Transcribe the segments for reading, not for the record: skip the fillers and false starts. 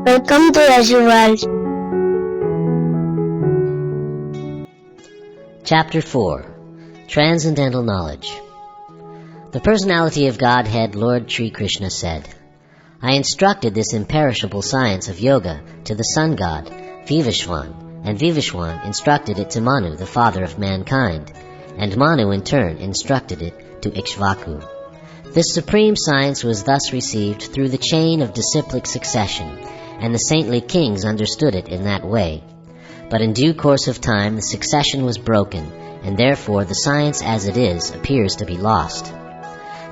Welcome to Yashu World. Chapter 4. Transcendental Knowledge. The personality of Godhead, Lord Sri Krishna, said, I instructed this imperishable science of yoga to the sun god, Vivishwan, and Vivishwan instructed it to Manu, the father of mankind, and Manu in turn instructed it to Ikshvaku. This supreme science was thus received through the chain of disciplic succession, and the saintly kings understood it in that way. But in due course of time the succession was broken, and therefore the science as it is appears to be lost.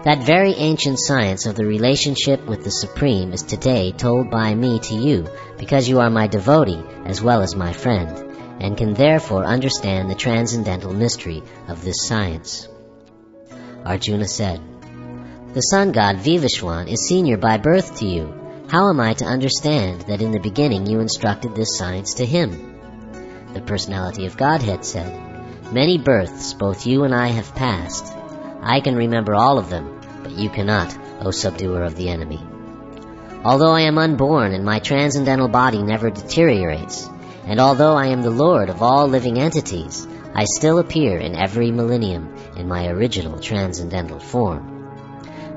That very ancient science of the relationship with the Supreme is today told by me to you, because you are my devotee as well as my friend, and can therefore understand the transcendental mystery of this science. Arjuna said, The sun god Vivishwan is senior by birth to you. How am I to understand that in the beginning you instructed this science to him? The personality of Godhead said, Many births both you and I have passed. I can remember all of them, but you cannot, O subduer of the enemy. Although I am unborn and my transcendental body never deteriorates, and although I am the Lord of all living entities, I still appear in every millennium in my original transcendental form.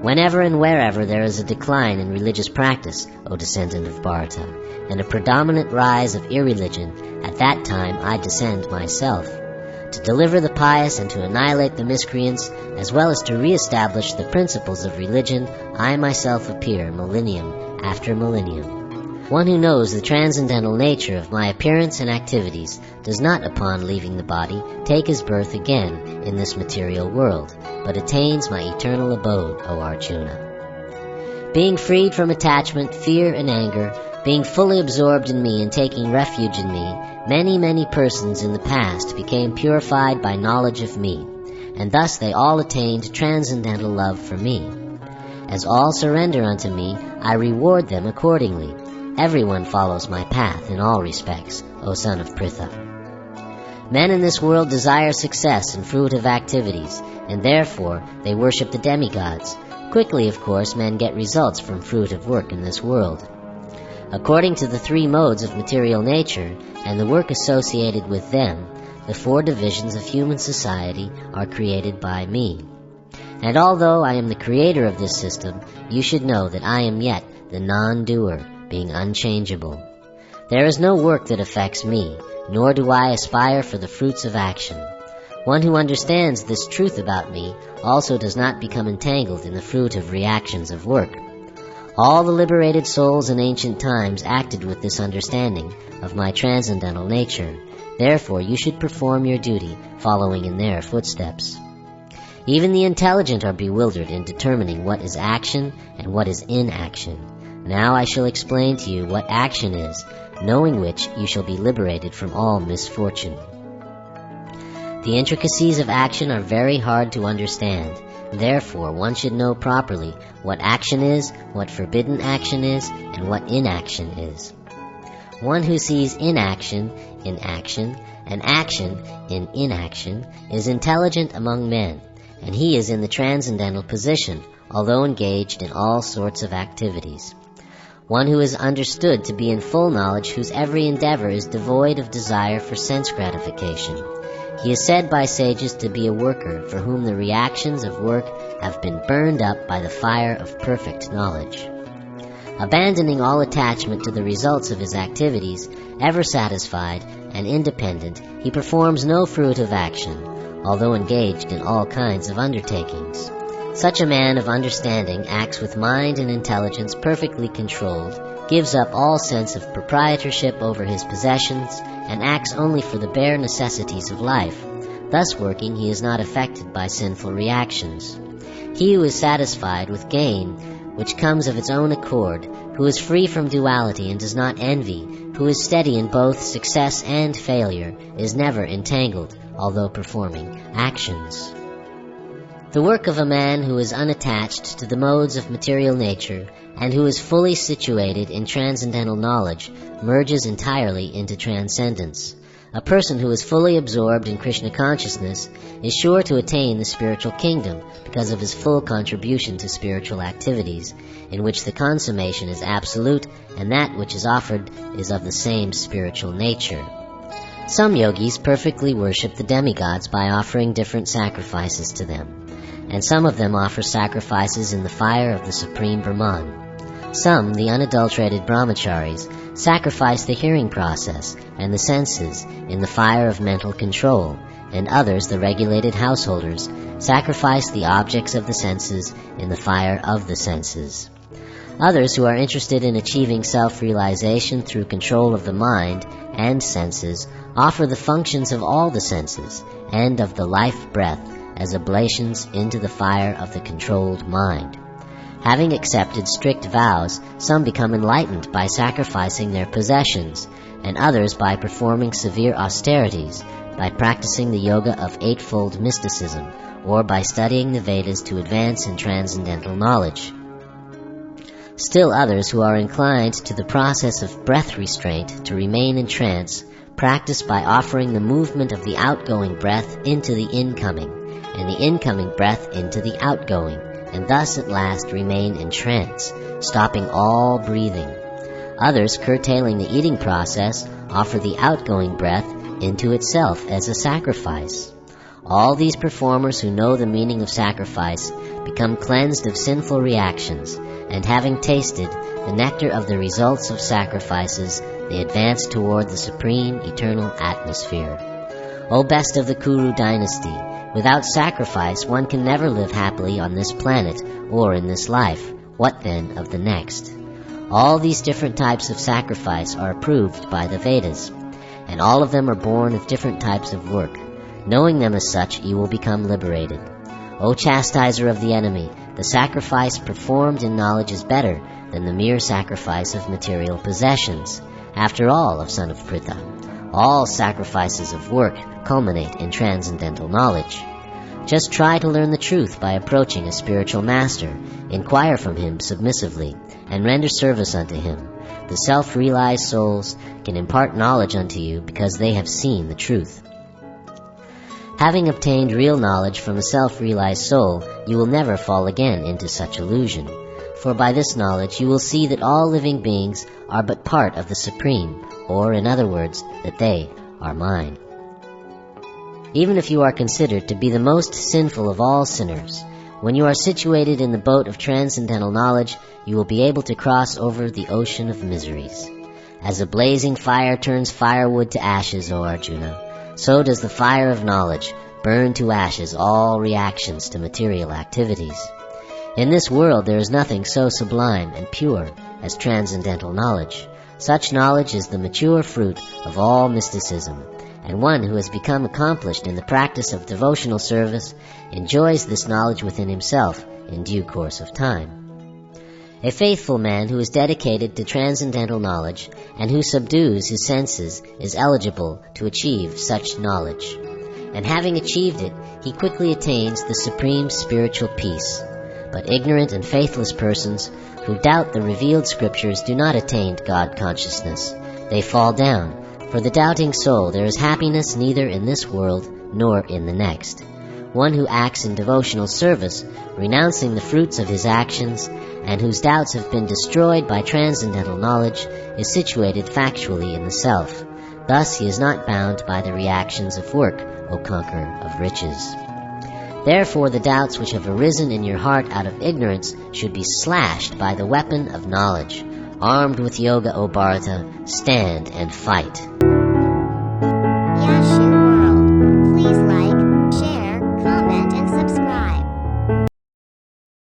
Whenever and wherever there is a decline in religious practice, O descendant of Bharata, and a predominant rise of irreligion, at that time I descend myself, to deliver the pious and to annihilate the miscreants, as well as to re-establish the principles of religion. I myself appear millennium after millennium. One who knows the transcendental nature of my appearance and activities does not, upon leaving the body, take his birth again in this material world, but attains my eternal abode, O Arjuna. Being freed from attachment, fear, and anger, being fully absorbed in me and taking refuge in me, many persons in the past became purified by knowledge of me, and thus they all attained transcendental love for me. As all surrender unto me, I reward them accordingly. Everyone follows my path in all respects, O son of Pritha. Men in this world desire success and fruitive activities, and therefore they worship the demigods. Quickly, of course, men get results from fruitive work in this world. According to the three modes of material nature and the work associated with them, the four divisions of human society are created by me. And although I am the creator of this system, you should know that I am yet the non-doer, being unchangeable. There is no work that affects me, nor do I aspire for the fruits of action. One who understands this truth about me also does not become entangled in the fruit of reactions of work. All the liberated souls in ancient times acted with this understanding of my transcendental nature. Therefore you should perform your duty, following in their footsteps. Even the intelligent are bewildered in determining what is action and what is inaction. Now I shall explain to you what action is, knowing which you shall be liberated from all misfortune. The intricacies of action are very hard to understand. Therefore, one should know properly what action is, what forbidden action is, and what inaction is. One who sees inaction in action and action in inaction is intelligent among men, and he is in the transcendental position, although engaged in all sorts of activities. One who is understood to be in full knowledge, whose every endeavor is devoid of desire for sense gratification. He is said by sages to be a worker for whom the reactions of work have been burned up by the fire of perfect knowledge. Abandoning all attachment to the results of his activities, ever satisfied and independent, he performs no fruitive action, although engaged in all kinds of undertakings. Such a man of understanding acts with mind and intelligence perfectly controlled, gives up all sense of proprietorship over his possessions, and acts only for the bare necessities of life. Thus working, he is not affected by sinful reactions. He who is satisfied with gain, which comes of its own accord, who is free from duality and does not envy, who is steady in both success and failure, is never entangled, although performing actions. The work of a man who is unattached to the modes of material nature and who is fully situated in transcendental knowledge merges entirely into transcendence. A person who is fully absorbed in Krishna consciousness is sure to attain the spiritual kingdom because of his full contribution to spiritual activities, in which the consummation is absolute and that which is offered is of the same spiritual nature. Some yogis perfectly worship the demigods by offering different sacrifices to them, and some of them offer sacrifices in the fire of the Supreme Brahman. Some, the unadulterated brahmacharis, sacrifice the hearing process and the senses in the fire of mental control, and others, the regulated householders, sacrifice the objects of the senses in the fire of the senses. Others, who are interested in achieving self-realization through control of the mind and senses, offer the functions of all the senses and of the life breath as oblations into the fire of the controlled mind. Having accepted strict vows, some become enlightened by sacrificing their possessions, and others by performing severe austerities, by practicing the yoga of eightfold mysticism, or by studying the Vedas to advance in transcendental knowledge. Still others, who are inclined to the process of breath restraint to remain in trance, practice by offering the movement of the outgoing breath into the incoming, and the incoming breath into the outgoing, and thus at last remain in trance, stopping all breathing. Others, curtailing the eating process, offer the outgoing breath into itself as a sacrifice. All these performers who know the meaning of sacrifice become cleansed of sinful reactions, and having tasted the nectar of the results of sacrifices, they advance toward the supreme eternal atmosphere. O best of the Kuru dynasty, without sacrifice one can never live happily on this planet or in this life. What then of the next? All these different types of sacrifice are approved by the Vedas, and all of them are born of different types of work. Knowing them as such, you will become liberated. O chastiser of the enemy, the sacrifice performed in knowledge is better than the mere sacrifice of material possessions. After all, O son of Pritha, all sacrifices of work culminate in transcendental knowledge. Just try to learn the truth by approaching a spiritual master, inquire from him submissively, and render service unto him. The self-realized souls can impart knowledge unto you because they have seen the truth. Having obtained real knowledge from a self-realized soul, you will never fall again into such illusion. For by this knowledge you will see that all living beings are but part of the Supreme, or in other words, that they are mine. Even if you are considered to be the most sinful of all sinners, when you are situated in the boat of transcendental knowledge, you will be able to cross over the ocean of miseries. As a blazing fire turns firewood to ashes, O Arjuna, so does the fire of knowledge burn to ashes all reactions to material activities. In this world there is nothing so sublime and pure as transcendental knowledge. Such knowledge is the mature fruit of all mysticism, and one who has become accomplished in the practice of devotional service enjoys this knowledge within himself in due course of time. A faithful man who is dedicated to transcendental knowledge and who subdues his senses is eligible to achieve such knowledge. And having achieved it, he quickly attains the supreme spiritual peace. But ignorant and faithless persons who doubt the revealed scriptures do not attain God consciousness. They fall down. For the doubting soul there is happiness neither in this world nor in the next. One who acts in devotional service, renouncing the fruits of his actions, and whose doubts have been destroyed by transcendental knowledge, is situated factually in the self. Thus he is not bound by the reactions of work, O conqueror of riches. Therefore the doubts which have arisen in your heart out of ignorance should be slashed by the weapon of knowledge. Armed with yoga, O Bharata, stand and fight.